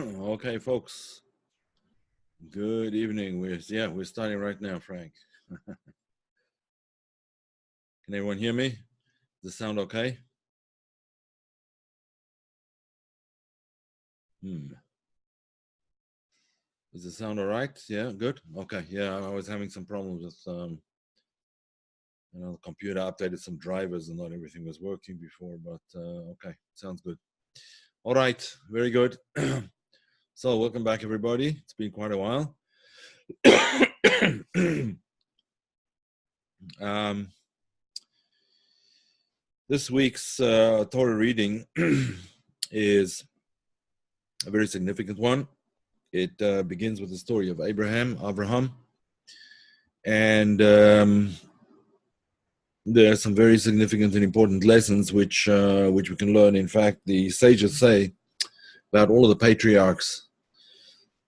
Okay, folks. Good evening. We're starting right now, Frank. Can everyone hear me? Does this sound okay? Does it sound all right? Yeah, good. Okay. Yeah, I was having some problems with the computer updated some drivers and not everything was working before, but okay, sounds good. All right, very good. So welcome back, everybody. It's been quite a while. This week's Torah reading is a very significant one. It begins with the story of Abraham, and there are some very significant and important lessons which we can learn. In fact, the sages say about all of the patriarchs,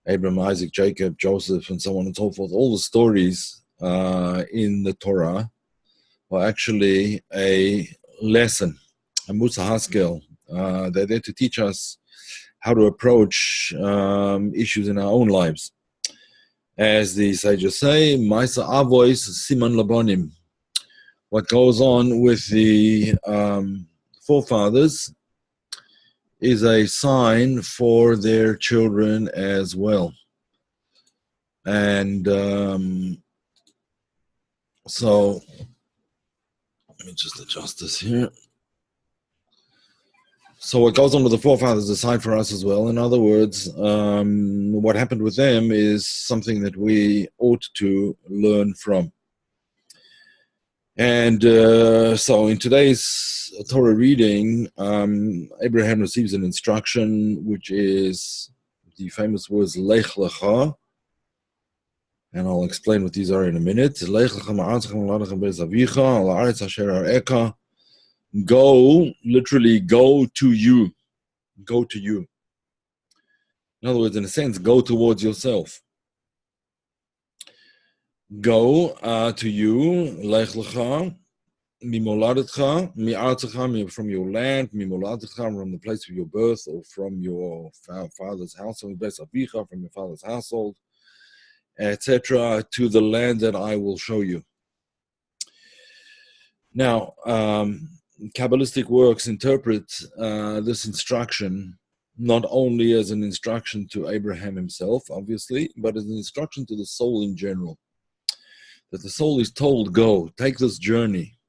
Abraham, Isaac, Jacob, Joseph, and so on and so forth, all the stories in the Torah are actually a lesson, a Musa Haskel. They're there to teach us how to approach issues in our own lives. As the sages say, Maisa Avois Siman Labonim. What goes on with the forefathers is a sign for their children as well. And so, let me just adjust this here. So what goes on with the forefathers is a sign for us as well. In other words, what happened with them is something that we ought to learn from. And so in today's Torah reading, Abraham receives an instruction, which is the famous words Lech, Lecha. And I'll explain what these are in a minute. Lech, Lecha, go, literally go to you. Go to you. In other words, in a sense, go towards yourself. Go to you, Lech Lecha, Mimoladetcha, Mi'artzecha, from your land, Mimoladetcha, from the place of your birth, or from your father's household, from your father's household, etc., to the land that I will show you. Now, Kabbalistic works interpret this instruction not only as an instruction to Abraham himself, obviously, but as an instruction to the soul in general. That the soul is told, go, take this journey.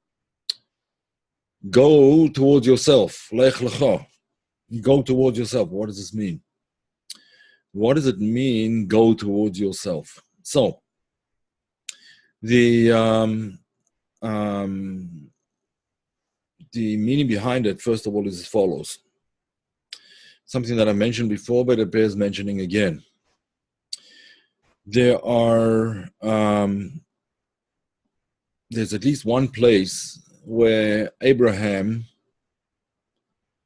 Go towards yourself. Lech lecha. Go towards yourself. What does this mean? What does it mean, go towards yourself? So, the meaning behind it, first of all, is as follows. Something that I mentioned before, but it bears mentioning again. There's at least one place where Abraham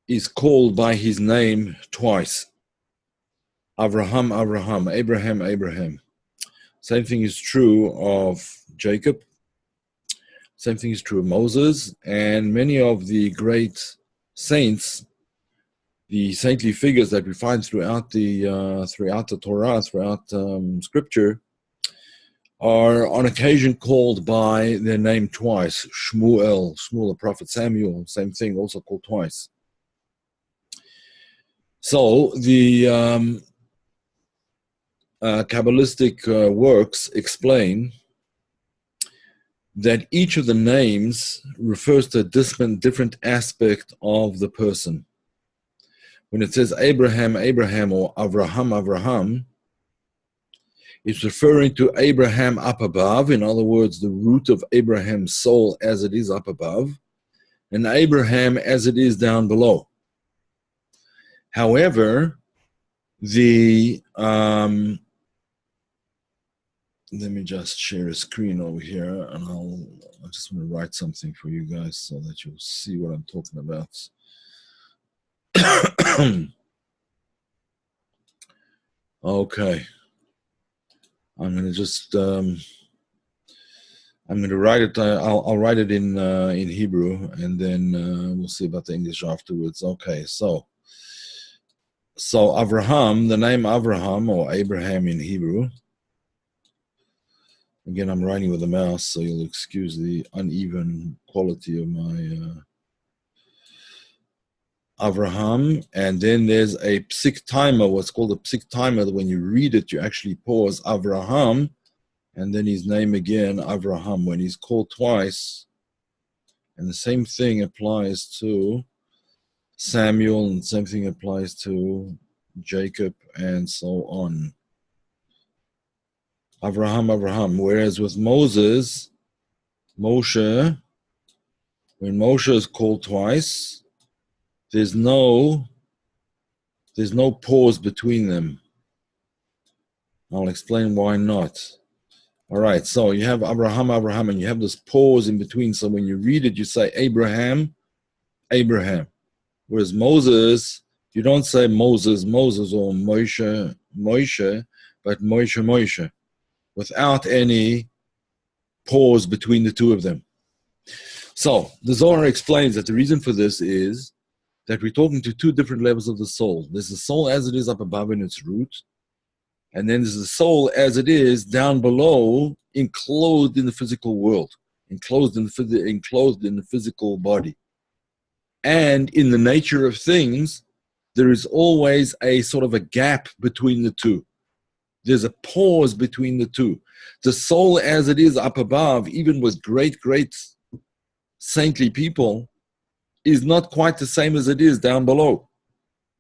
is called by his name twice. Abraham, Abraham. Same thing is true of Jacob. Same thing is true of Moses, and many of the great saints, the saintly figures that we find throughout the Torah, throughout Scripture, are on occasion called by their name twice. Shmuel, the prophet Samuel, same thing, also called twice. So the Kabbalistic works explain that each of the names refers to a different aspect of the person. When it says Abraham, or Avraham, it's referring to Abraham up above, in other words, the root of Abraham's soul as it is up above, and Abraham as it is down below. However, let me just share a screen over here, and I just want to write something for you guys so that you'll see what I'm talking about. Okay. I'm going to just I'm going to write it. I'll write it in Hebrew, and then we'll see about the English afterwards. Okay, so So Avraham, the name Avraham, or Abraham in Hebrew, again, I'm writing with a mouse, so you'll excuse the uneven quality of my Avraham. And then there's a psik timer, what's called a psik timer, that when you read it, you actually pause Avraham, and then his name again, Avraham, when he's called twice. And the same thing applies to Samuel, and the same thing applies to Jacob, and so on. Avraham, Avraham. Whereas with Moses, Moshe, when Moshe is called twice, there's no pause between them. I'll explain why not. All right, so you have Abraham, Abraham, and you have this pause in between. So when you read it, you say Abraham, Abraham. Whereas Moses, you don't say Moses, Moses, or Moshe, Moshe, but Moshe, Moshe, without any pause between the two of them. So the Zohar explains that the reason for this is that we're talking to two different levels of the soul. There's the soul as it is up above in its root, and then there's the soul as it is down below, enclosed in the physical world, enclosed in the physical body. And in the nature of things, there is always a sort of a gap between the two. There's a pause between the two. The soul as it is up above, even with great saintly people, is not quite the same as it is down below.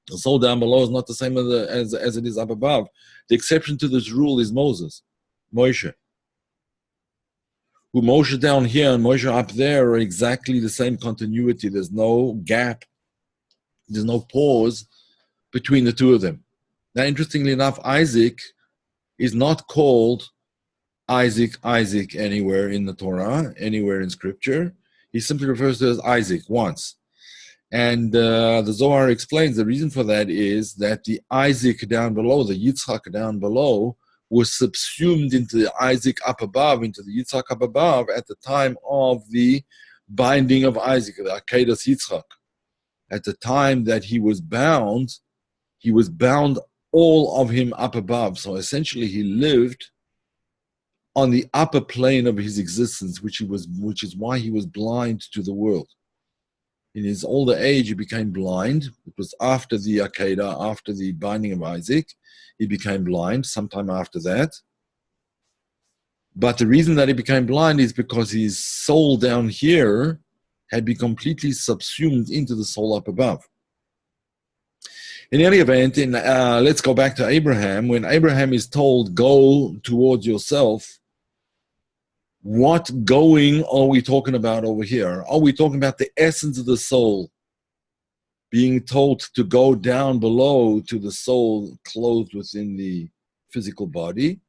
The soul down below is not the same as it is up above. The exception to this rule is Moses, Moshe. Who Moshe down here and Moshe up there are exactly the same continuity. There's no gap. There's no pause between the two of them. Now, interestingly enough, Isaac is not called Isaac anywhere in the Torah, anywhere in Scripture. He simply refers to as Isaac once. And the Zohar explains the reason for that is that the Isaac down below, the Yitzchak down below, was subsumed into the Isaac up above, into the Yitzchak up above, at the time of the binding of Isaac, the Akedas Yitzchak. At the time that he was bound all of him up above. So essentially he lived on the upper plane of his existence, which is why he was blind to the world. In his older age, he became blind. It was after the Akedah, after the binding of Isaac, he became blind, sometime after that. But the reason that he became blind is because his soul down here had been completely subsumed into the soul up above. In any event, let's go back to Abraham. When Abraham is told, go towards yourself, what going are we talking about over here? Are we talking about the essence of the soul being told to go down below to the soul clothed within the physical body?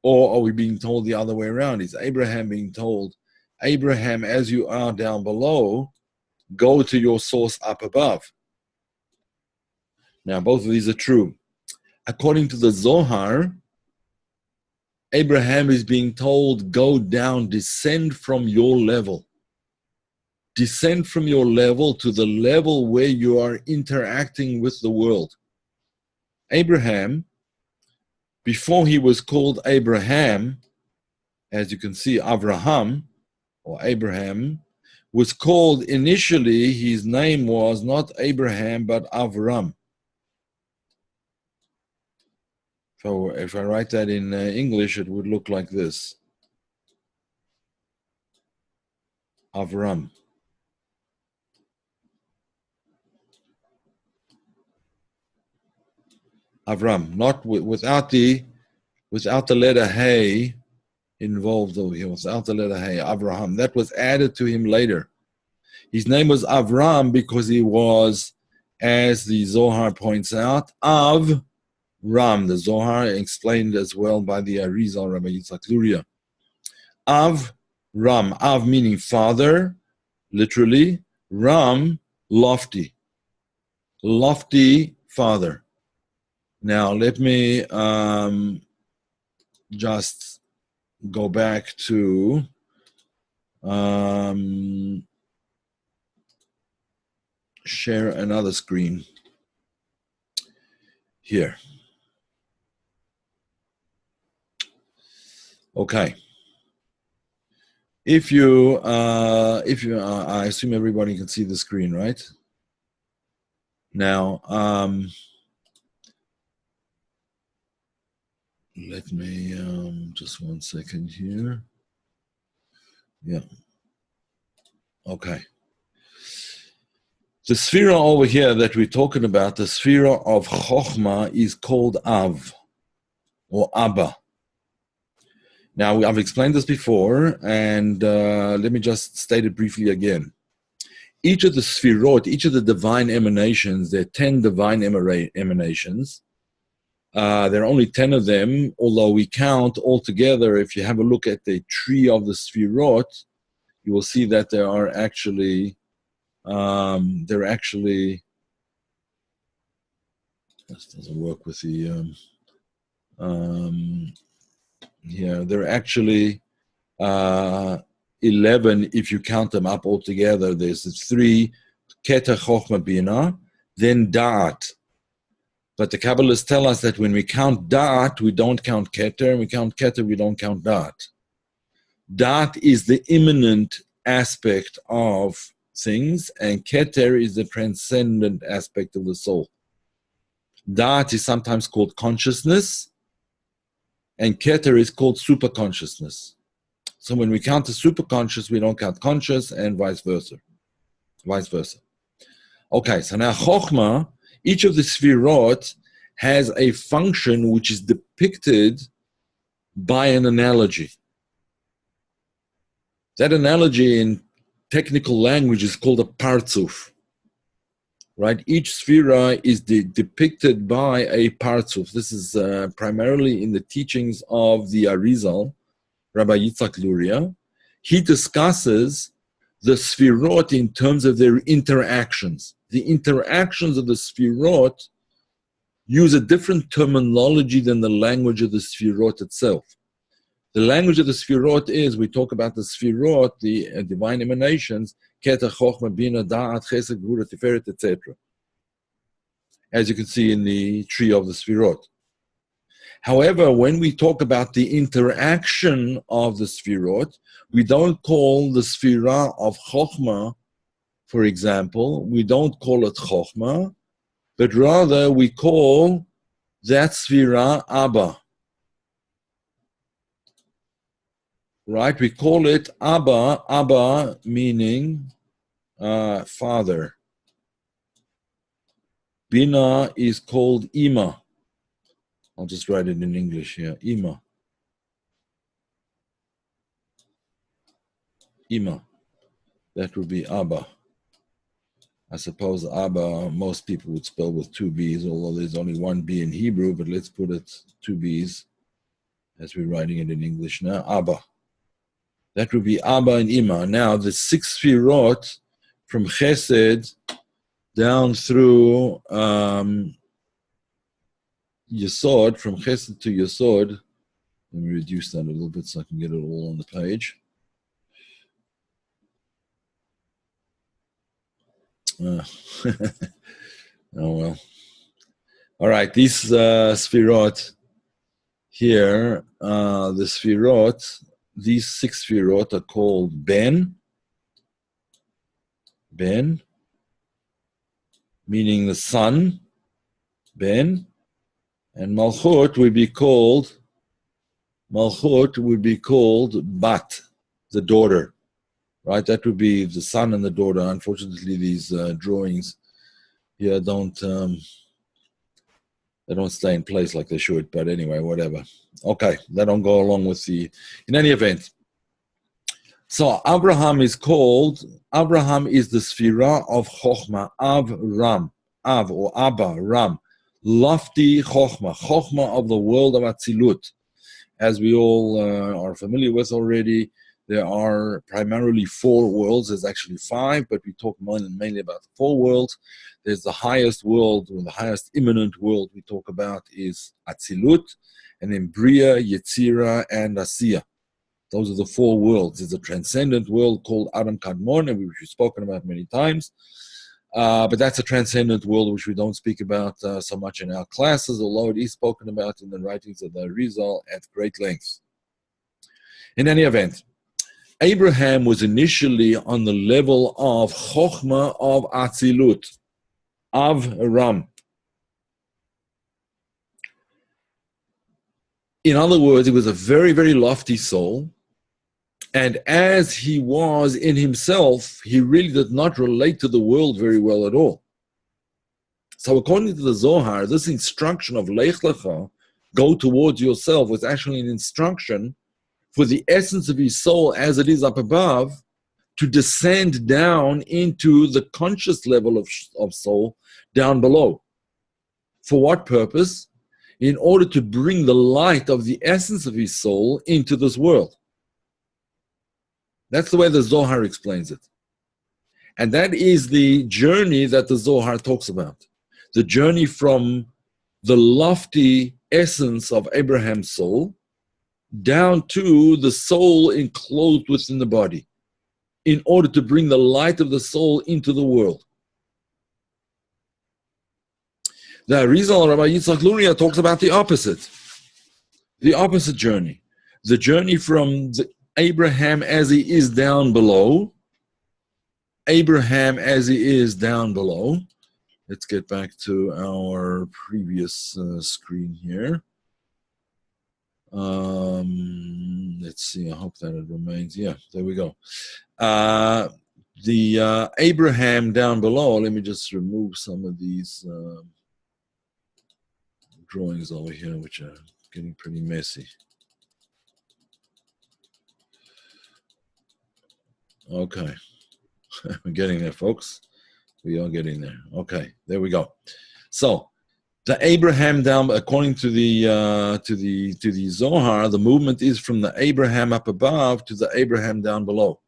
Or are we being told the other way around? Is Abraham being told, Abraham, as you are down below, go to your source up above? Now, both of these are true. According to the Zohar, Abraham is being told, go down, descend from your level. Descend from your level to the level where you are interacting with the world. Abraham, before he was called Abraham, as you can see, Avraham, or Abraham, was called initially, his name was not Abraham, but Avram. So if I write that in English, it would look like this. Avram. Avram, not without the letter Hey involved over here, without the letter Hey, Avraham. That was added to him later. His name was Avram because he was, as the Zohar points out, Av Ram. The Zohar explained as well by the Arizal, Rabbi Luria. Av Ram. Av meaning father, literally. Ram, lofty. Lofty father. Now, let me just go back to share another screen. here. Okay. If you, I assume everybody can see the screen, right? Now, let me, just 1 second here. Yeah. Okay. The sphere over here that we're talking about, the sphere of Chokhmah, is called Av, or Abba. Now, I've explained this before, and let me just state it briefly again. Each of the Sphirot, each of the divine emanations, there are 10 divine emanations. There are only 10 of them, although we count altogether, if you have a look at the tree of the Sphirot, you will see that there are actually, this doesn't work with the, yeah, there are actually 11 if you count them up all together. There's 3, Keter, Chokhmah, Bina, then Da'at. But the Kabbalists tell us that when we count Da'at, we don't count Keter, and we count Keter, we don't count Da'at. Da'at is the immanent aspect of things, and Keter is the transcendent aspect of the soul. Da'at is sometimes called consciousness, and Keter is called superconsciousness. So when we count the superconscious, we don't count conscious, and vice versa. Okay, so now Chokhmah, each of the Sphirot has a function which is depicted by an analogy. That analogy in technical language is called a parzuf. Right? Each sphera is depicted by a parzuf. This is primarily in the teachings of the Arizal, Rabbi Luria. He discusses the sphirot in terms of their interactions. The interactions of the sphirot use a different terminology than the language of the sphirot itself. The language of the sphirot is, we talk about the sphirot, the divine emanations, Keter, Chokhmah, Bina, Da'at, Chesed, Gvura, Tiferet, etc. As you can see in the tree of the sphirot. However, when we talk about the interaction of the sphirot, we don't call the sphira of Chokhmah, for example, we don't call it Chokhmah, but rather we call that sphira Abba. Right? We call it Abba, Abba meaning father. Bina is called Ima. I'll just write it in English here. Ima. Ima. That would be Abba. I suppose Abba, most people would spell with 2 B's, although there's only 1 B in Hebrew, but let's put it 2 B's as we're writing it in English now. Abba. That would be Abba and Ima. Now, the 6 Sphirot from Chesed down through Yesod, from Chesed to Yesod. Let me reduce that a little bit so I can get it all on the page. Oh well. All right, these Sphirot here, the Sphirot, these 6 Sphirot are called Ben, meaning the sun, Ben, and Malchut would be called Bat, the daughter, right? That would be the son and the daughter. Unfortunately, these drawings here they don't stay in place like they should, but anyway, whatever. Okay, they don't go along with the, in any event. So Abraham is the Sphira of Chokhmah, Av or Abba, Ram, lofty Chokhmah of the world of Atzilut. As we all are familiar with already, there are primarily 4 worlds. There's actually 5, but we talk mainly about the 4 worlds. There's the highest world, or the highest immanent world we talk about is Atzilut, and then Bria, Yetzira, and Asiya. Those are the 4 worlds. There's a transcendent world called Adam Kadmon, which we've spoken about many times. But that's a transcendent world which we don't speak about so much in our classes, although it is spoken about in the writings of the Arizal at great length. In any event, Abraham was initially on the level of Chochmah of Atzilut, of Ram. In other words, he was a very, very lofty soul. And as he was in himself, he really did not relate to the world very well at all. So according to the Zohar, this instruction of Lech Lecha, go towards yourself, was actually an instruction for the essence of his soul as it is up above to descend down into the conscious level of soul down below. For what purpose? In order to bring the light of the essence of his soul into this world. That's the way the Zohar explains it. And that is the journey that the Zohar talks about. The journey from the lofty essence of Abraham's soul down to the soul enclosed within the body, in order to bring the light of the soul into the world. The Arizal, Rabbi Luria, talks about the opposite journey. The journey from Abraham as he is down below. Let's get back to our previous screen here. Let's see, I hope that it remains. Yeah, there we go. The Abraham down below, let me just remove some of these drawings over here, which are getting pretty messy. Okay, we're getting there, folks. We are getting there. Okay, there we go. So, the Abraham down, according to the Zohar, the movement is from the Abraham up above to the Abraham down below.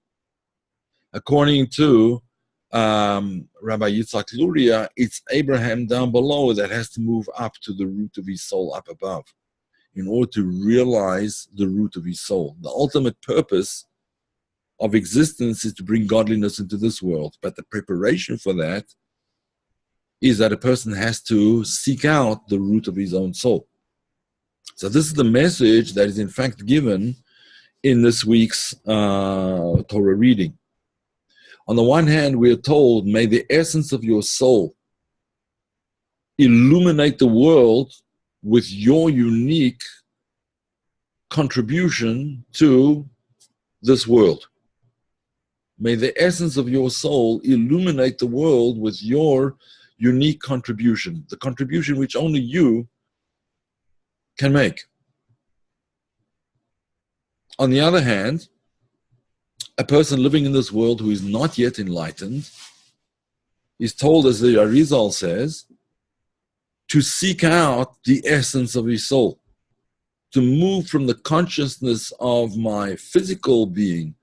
According to Rabbi Luria, it's Abraham down below that has to move up to the root of his soul up above in order to realize the root of his soul. The ultimate purpose of existence is to bring godliness into this world, but the preparation for that is that a person has to seek out the root of his own soul. So this is the message that is in fact given in this week's Torah reading. On the one hand, we are told, may the essence of your soul illuminate the world with your unique contribution to this world. May the essence of your soul illuminate the world with your unique contribution, the contribution which only you can make. On the other hand, a person living in this world who is not yet enlightened is told, as the Arizal says, to seek out the essence of his soul, to move from the consciousness of my physical being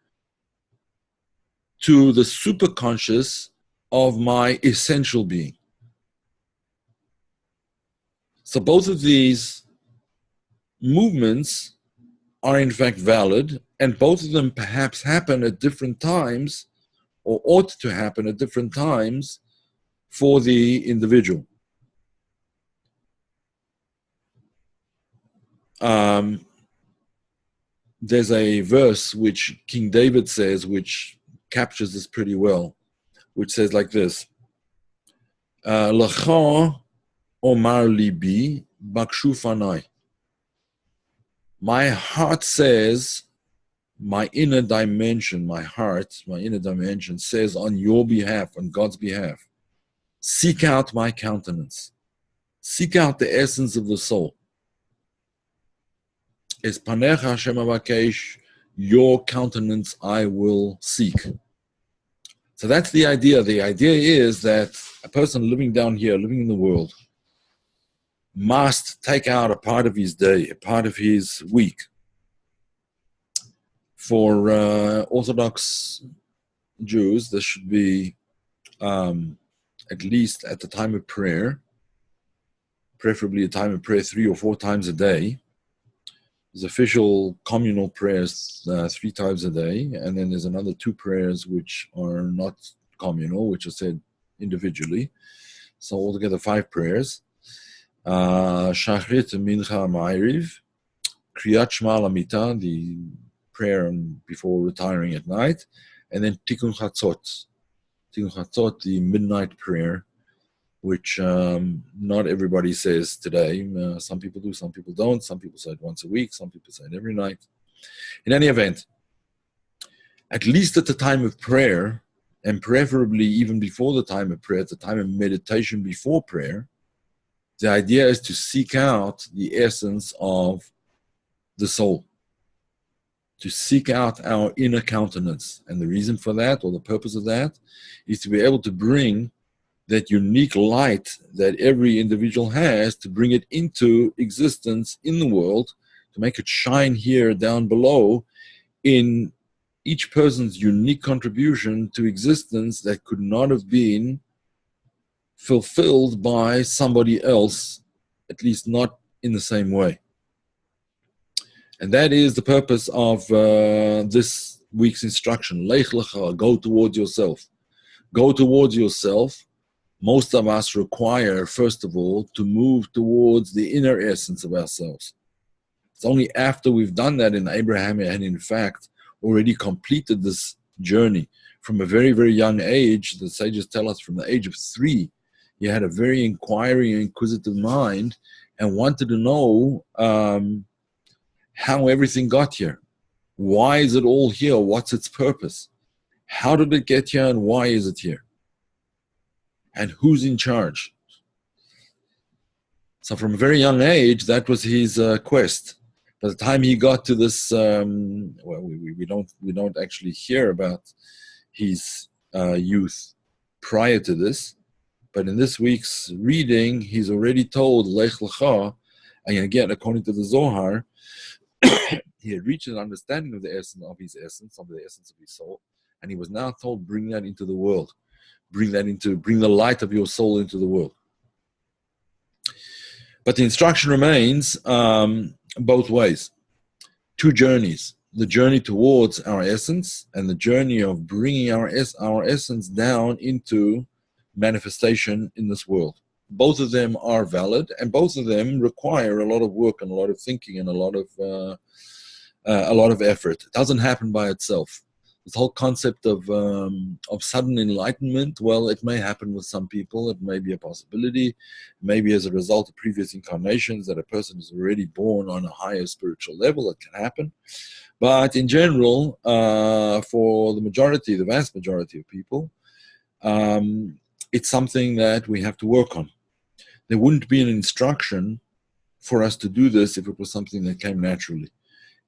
to the superconscious of my essential being. So both of these movements are in fact valid, and both of them perhaps happen at different times, or ought to happen at different times for the individual. There's a verse which King David says, which captures this pretty well, which says like this: Lecha omar libi bakshu fanai. My heart says, my inner dimension, my heart, my inner dimension says on your behalf, on God's behalf, seek out my countenance. Seek out the essence of the soul. Es panecha Hashem avakesh, your countenance I will seek. So that's the idea. The idea is that a person living down here, living in the world, must take out a part of his day, a part of his week. For Orthodox Jews, there should be, at least at the time of prayer, preferably a time of prayer 3 or 4 times a day. There's official communal prayers 3 times a day, and then there's another 2 prayers which are not communal, which are said individually. So altogether 5 prayers. Shachrit, Mincha, Ma'ariv, Kriyat Shema Lamita, the prayer before retiring at night, and then Tikkun Chatzot. Tikkun Chatzot, the midnight prayer, which not everybody says today. Some people do, some people don't. Some people say it once a week, some people say it every night. In any event, at least at the time of prayer, and preferably even before the time of prayer, at the time of meditation before prayer, the idea is to seek out the essence of the soul, to seek out our inner countenance. And the reason for that, or the purpose of that, is to be able to bring that unique light that every individual has, to bring it into existence in the world, to make it shine here down below in each person's unique contribution to existence that could not have been fulfilled by somebody else, at least not in the same way. And that is the purpose of this week's instruction. Lech, Lecha, go towards yourself. Go towards yourself. Most of us require, first of all, to move towards the inner essence of ourselves. It's only after we've done that in Abraham and in fact already completed this journey from a very, very young age. The sages tell us from the age of 3, he had a very inquiring, inquisitive mind and wanted to know how everything got here. Why is it all here? What's its purpose? How did it get here and why is it here? And who's in charge? So from a very young age, that was his quest. By the time he got to this, we don't actually hear about his youth prior to this, but in this week's reading, he's already told Lech, Lecha, and again, according to the Zohar, he had reached an understanding of the essence of his essence, of the essence of his soul, and he was now told, bring that into the world. Bring the light of your soul into the world. But the instruction remains both ways. 2 journeys. The journey towards our essence and the journey of bringing our essence down into manifestation in this world. Both of them are valid and both of them require a lot of work and a lot of thinking and a lot of effort. It doesn't happen by itself. This whole concept of sudden enlightenment, well, it may happen with some people. It may be a possibility. Maybe as a result of previous incarnations that a person is already born on a higher spiritual level. It can happen. But in general, for the vast majority of people, it's something that we have to work on. There wouldn't be an instruction for us to do this if it was something that came naturally.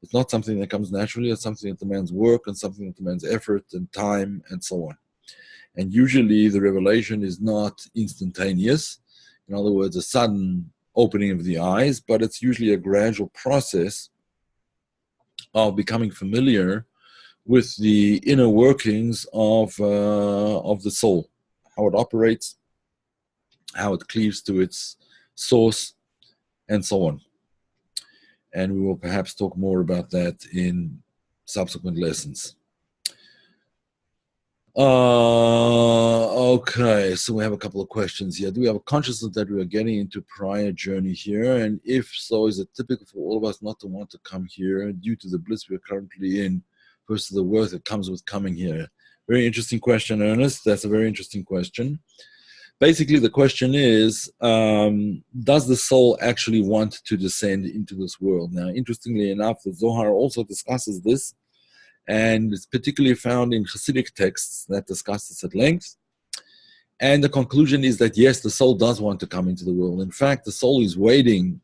It's not something that comes naturally. It's something that demands work and something that demands effort and time and so on. And usually the revelation is not instantaneous. In other words, a sudden opening of the eyes, but it's usually a gradual process of becoming familiar with the inner workings of the soul, how it operates, how it cleaves to its source, and so on. And we will perhaps talk more about that in subsequent lessons. Okay, so we have a couple of questions here. Do we have a consciousness that we are getting into prior journey here? And if so, is it typical for all of us not to want to come here due to the bliss we're currently in versus the worth that comes with coming here? Very interesting question, Ernest. That's a very interesting question. Basically, the question is, does the soul actually want to descend into this world? Now, interestingly enough, the Zohar also discusses this, and it's particularly found in Hasidic texts that discuss this at length. And the conclusion is that, yes, the soul does want to come into the world. In fact, the soul is waiting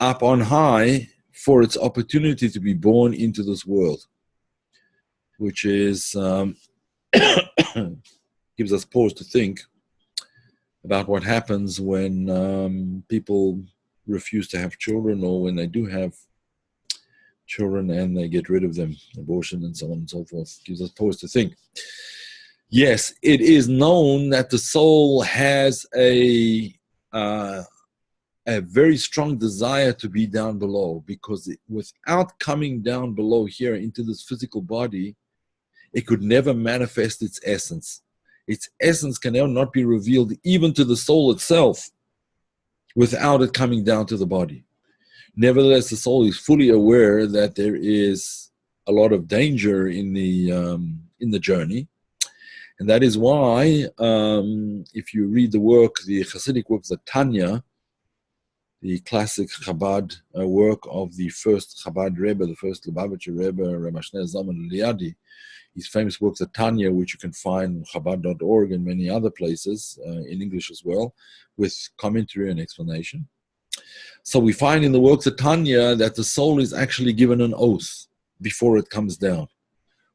up on high for its opportunity to be born into this world, which is gives us pause to think about what happens when people refuse to have children, or when they do have children and they get rid of them, abortion and so on and so forth. Gives us pause to think. Yes, it is known that the soul has a very strong desire to be down below, because without coming down below here into this physical body, it could never manifest its essence. Its essence can not be revealed even to the soul itself without it coming down to the body. Nevertheless, the soul is fully aware that there is a lot of danger in the journey, and that is why, if you read the work, the Hasidic work, the Tanya, the classic Chabad work of the first Chabad Rebbe, the first Lubavitcher Rebbe, Rabbi Shneur Zalman Liadi, his famous work, the Tanya, which you can find on Chabad.org and many other places, in English as well, with commentary and explanation. So we find in the works of Tanya that the soul is actually given an oath before it comes down.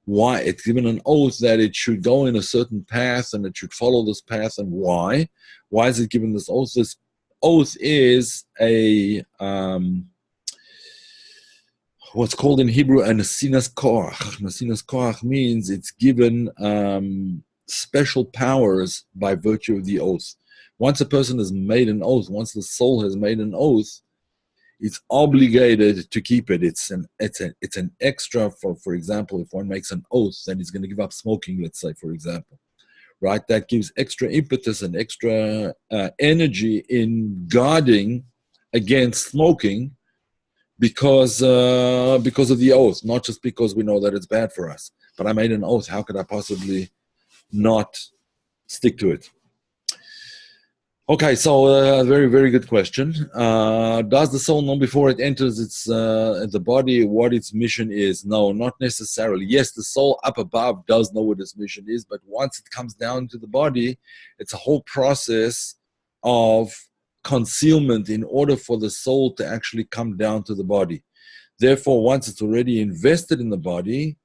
Why? It's given an oath that it should go in a certain path and it should follow this path. And why? Why is it given this oath? This oath is a what's called in Hebrew a nesinas koach. Nesinas koach means it's given special powers by virtue of the oath. Once a person has made an oath, once the soul has made an oath, it's obligated to keep it. It's an extra. For example, if one makes an oath that he's going to give up smoking, let's say, for example, right? That gives extra impetus and extra energy in guarding against smoking because of the oath, not just because we know that it's bad for us. But I made an oath. How could I possibly not stick to it? Okay, so very, very good question. Does the soul know before it enters the body what its mission is? No, not necessarily. Yes, the soul up above does know what its mission is, but once it comes down to the body, it's a whole process of concealment in order for the soul to actually come down to the body. Therefore, once it's already invested in the body,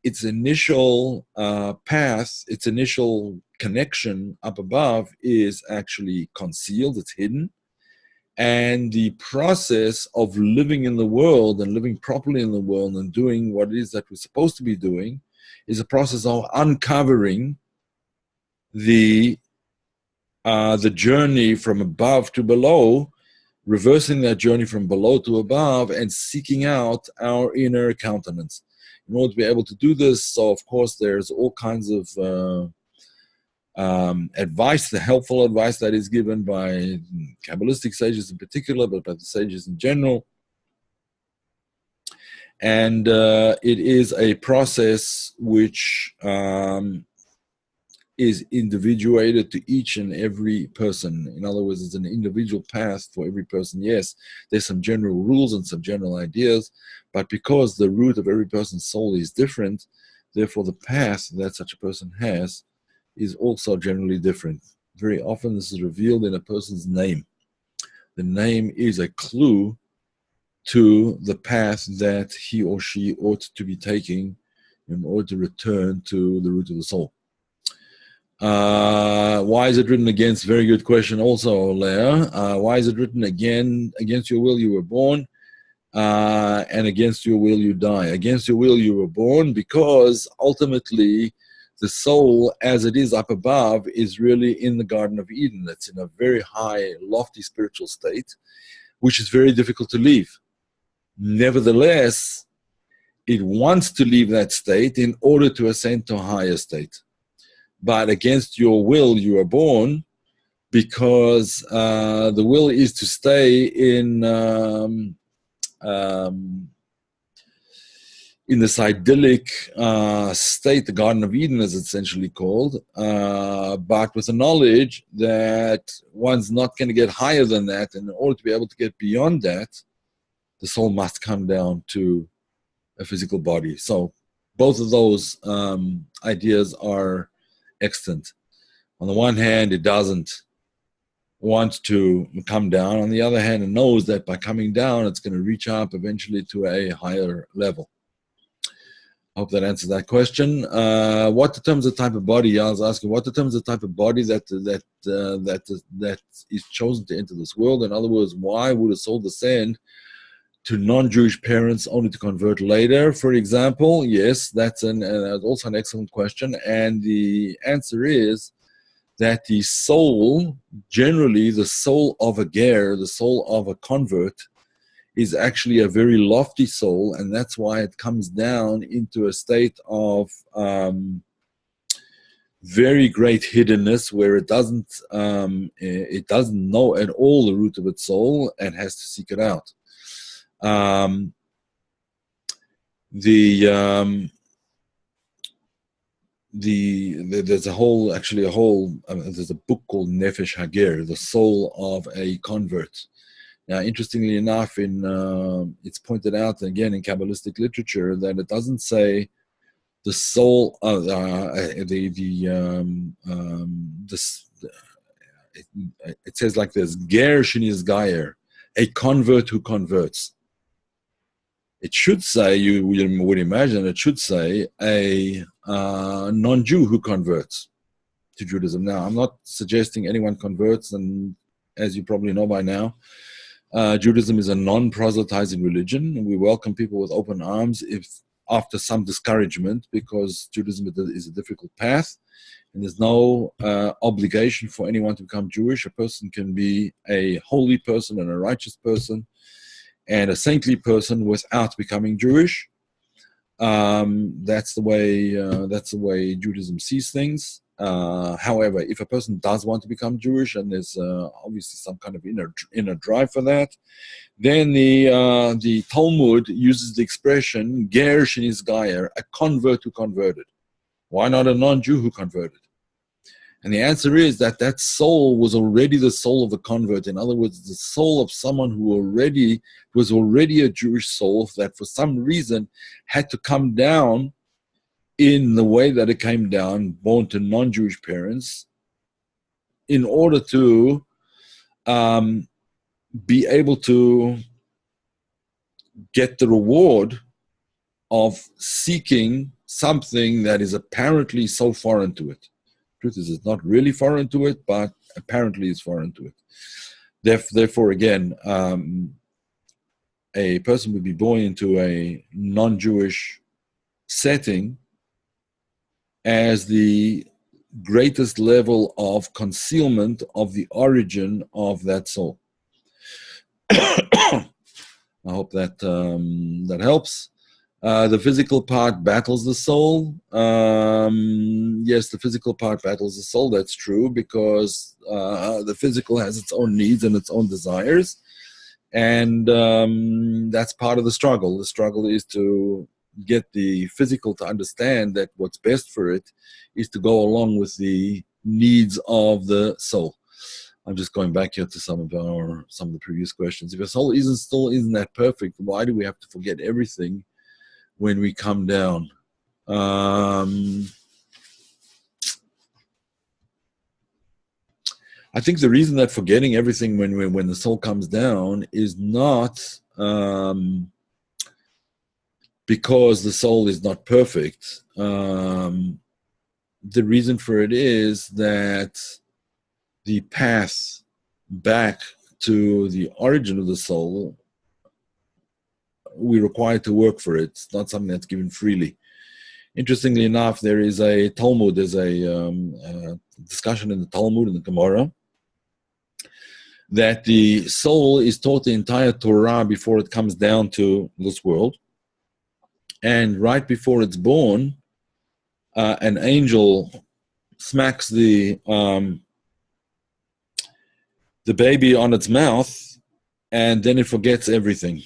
its initial path, its initial connection up above is actually concealed, it's hidden. And the process of living in the world and living properly in the world and doing what it is that we're supposed to be doing is a process of uncovering the journey from above to below, reversing that journey from below to above, and seeking out our inner countenance. In order to be able to do this, so of course there's all kinds of advice, the helpful advice that is given by Kabbalistic sages in particular, but by the sages in general. And it is a process which is individuated to each and every person. In other words, it's an individual path for every person. Yes, there's some general rules and some general ideas, but because the root of every person's soul is different, therefore the path that such a person has is also generally different. Very often this is revealed in a person's name. The name is a clue to the path that he or she ought to be taking in order to return to the root of the soul. Why is it written against? Very good question also, Leah. Why is it written again? Against your will you were born, and against your will you die. Against your will you were born because ultimately the soul, as it is up above, is really in the Garden of Eden. It's in a very high, lofty spiritual state, which is very difficult to leave. Nevertheless, it wants to leave that state in order to ascend to a higher state. But against your will you are born, because the will is to stay in this idyllic state, the Garden of Eden is essentially called, but with the knowledge that one's not going to get higher than that, and in order to be able to get beyond that, the soul must come down to a physical body. So both of those ideas are extant. On the one hand, it doesn't want to come down. On the other hand, it knows that by coming down, it's going to reach up eventually to a higher level. I hope that answers that question. What determines the type of body? I was asking, what determines the type of body that is chosen to enter this world? In other words, why would a soul descend to non-Jewish parents only to convert later, for example? Yes, that's also an excellent question. And the answer is that the soul, generally the soul of a ger, the soul of a convert, is actually a very lofty soul, and that's why it comes down into a state of very great hiddenness where it doesn't know at all the root of its soul and has to seek it out. There's a book called Nefesh Hager, the soul of a convert. Now, interestingly enough, it's pointed out again in Kabbalistic literature that it doesn't say the soul of it says like this: Ger sheniz gayer, a convert who converts. It should say, you would imagine, it should say a non-Jew who converts to Judaism. Now, I'm not suggesting anyone converts, and as you probably know by now, Judaism is a non-proselytizing religion, and we welcome people with open arms if after some discouragement, because Judaism is a difficult path, and there's no obligation for anyone to become Jewish. A person can be a holy person and a righteous person and a saintly person without becoming Jewish. That's the way Judaism sees things. However, if a person does want to become Jewish, and there's obviously some kind of inner drive for that, then the Talmud uses the expression ger sheniz gayer, a convert who converted. Why not a non-Jew who converted? And the answer is that soul was already the soul of a convert. In other words, the soul of someone who was already a Jewish soul that for some reason had to come down in the way that it came down, born to non-Jewish parents, in order to be able to get the reward of seeking something that is apparently so foreign to it. Truth is, it's not really foreign to it, but apparently it's foreign to it. Therefore, again, a person would be born into a non-Jewish setting as the greatest level of concealment of the origin of that soul. I hope that that helps. The physical part battles the soul. Yes, the physical part battles the soul. That's true, because the physical has its own needs and its own desires. And that's part of the struggle. The struggle is to get the physical to understand that what's best for it is to go along with the needs of the soul. I'm just going back here to some of the previous questions. If your soul isn't that perfect, why do we have to forget everything when we come down? I think the reason that forgetting everything when the soul comes down is not because the soul is not perfect. The reason for it is that the path back to the origin of the soul, we're required to work for it. It's not something that's given freely. Interestingly enough, there is a Talmud, there's a discussion in the Talmud, in the Gemara, that the soul is taught the entire Torah before it comes down to this world. And right before it's born, an angel smacks the baby on its mouth, and then it forgets everything.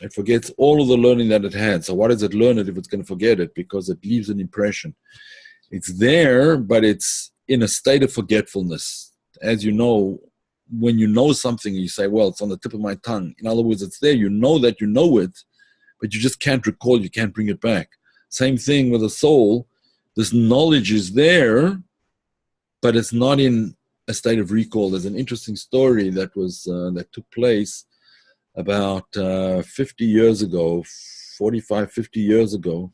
It forgets all of the learning that it had. So why does it learn it if it's going to forget it? Because it leaves an impression. It's there, but it's in a state of forgetfulness. As you know, when you know something, you say, well, it's on the tip of my tongue. In other words, it's there. You know that you know it, but you just can't recall, you can't bring it back. Same thing with the soul. This knowledge is there, but it's not in a state of recall. There's an interesting story that took place about 50 years ago, 45, 50 years ago,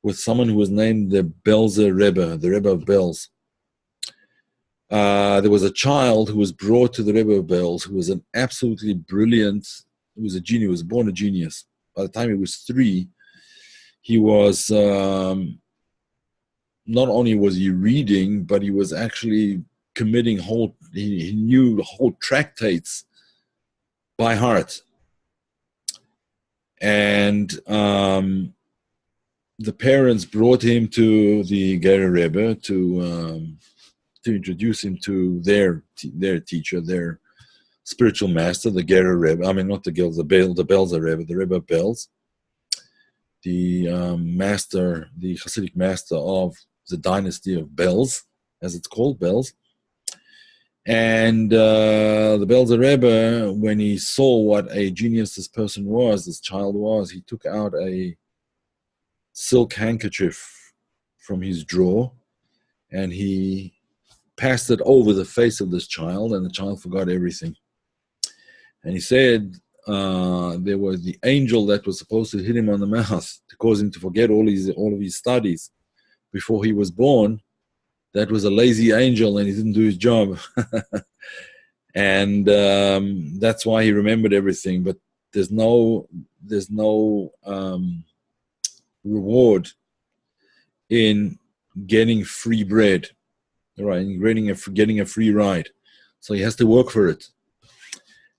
with someone who was named the Belzer Rebbe, the Rebbe of Belz. There was a child who was brought to the Rebbe of Belz, who was an absolutely brilliant, he was a genius, he was born a genius. By the time he was 3, he was, not only was he reading, but he was actually committing he knew whole tractates by heart. And the parents brought him to the Ger Rebbe to introduce him to their teacher, their spiritual master, the Ger Rebbe. I mean, not the Gels, the Belzer Rebbe, the Rebbe Belz, the master, the Hasidic master of the dynasty of Belz, as it's called, Belz. And the Belzer Rebbe, when he saw what a genius this person was, this child was, he took out a silk handkerchief from his drawer and he passed it over the face of this child, and the child forgot everything. And he said there was the angel that was supposed to hit him on the mouth to cause him to forget all of his studies before he was born. That was a lazy angel, and he didn't do his job. And that's why he remembered everything. But there's no reward in getting free bread, right? In getting a free ride. So he has to work for it.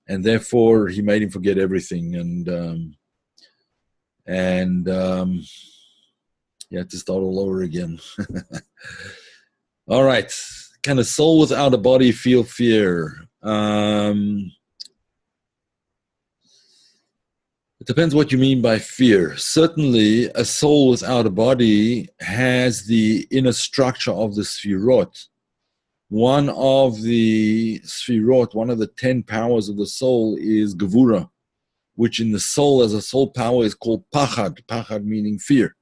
And therefore, he made him forget everything. And he had to start all over again. All right. Can a soul without a body feel fear? It depends what you mean by fear. Certainly, a soul without a body has the inner structure of the sfirot. One of the sfirot, one of the 10 powers of the soul is gevura, which in the soul as a soul power is called pachad. Pachad meaning fear.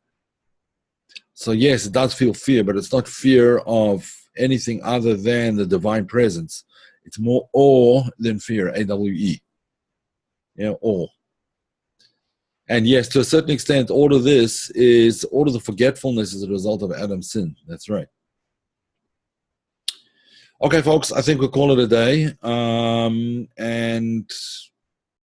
So yes, it does feel fear, but it's not fear of anything other than the divine presence. It's more awe than fear, A-W-E. Yeah, awe. And yes, to a certain extent, all of the forgetfulness is a result of Adam's sin. That's right. Okay, folks, I think we'll call it a day. And